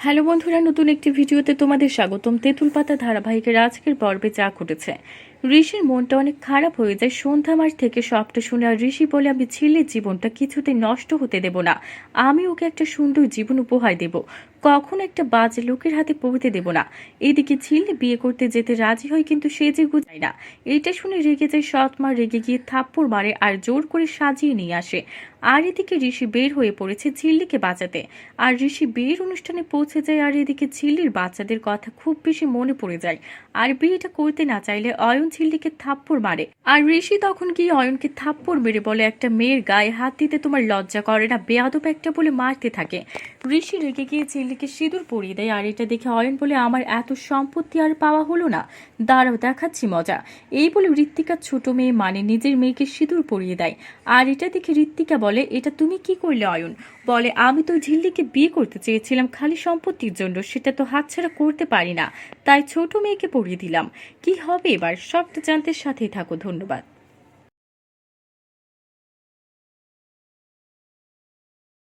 Hello বন্ধুরা, নতুন একটি ভিডিওতে তোমাদের স্বাগতম। তেঁতুল পাতা ধারাবাহিকের আজকের পর্বে যা ঘটেছে, ঋষির মনটা অনেক খারাপ হয়ে যায় সন্ধ্যা মাস থেকে সবটা শুনে। আর ঋষি বলে, আমি ঝিল্লির জীবনটা কিছুতেই নষ্ট হতে দেব না। আমি ওকে একটা সুন্দর জীবন উপহার দেব, কখনো একটা বাজে লোকের হাতে পড়তে দেব না। এদিকে ঝিল্লি বিয়ে করতে যেতে রাজি হয়, কিন্তু সে যে যায় না। এটা শুনে রেগে যায় সৎ মা, রেগে গিয়ে থাপ্পড় মারে আর জোর করে সাজিয়ে নিয়ে আসে। আর এদিকে ঋষি বের হয়ে পড়েছে ঝিল্লিকে বাঁচাতে। আর ঋষি বিয়ের অনুষ্ঠানে পৌঁছে যায়। আর এদিকে ঝিল্লির বাচ্চাদের কথা খুব বেশি মনে পড়ে যায়। আর বিয়েটা করতে না চাইলে অয়ন ঝিল্লিকে থাপ্পড় মারে। আর ঋষি তখন গিয়ে অয়নকে থাপ্পড় মেরে বলে, একটা মেয়ের গায়ে হাত দিতে তোমার লজ্জা করে না? বেয়াদব একটা বলে মারতে থাকে। ঋষি রেগে গিয়ে ঝিল্লিকে সিঁদুর পরিয়ে দেয়। আর এটা দেখে অয়ন বলে, আমার এত সম্পত্তি আর পাওয়া হলো না, দাঁড়াও দেখাচ্ছি মজা। এই বলে ঋত্বিকার ছোট মেয়ে মানে নিজের মেয়েকে সিঁদুর পরিয়ে দেয়। আর এটা দেখে ঋত্বিকা বলে, এটা তুমি কি করলে অয়ন? বলে, আমি তো ঝিল্লিকে বিয়ে করতে চেয়েছিলাম খালি সম্পত্তির জন্য, সেটা তো হাতছাড়া করতে পারি না, তাই ছোট মেয়েকে পরিয়ে দিলাম। কি হবে এবার সবটা জানতে সাথেই থাকো। ধন্যবাদ।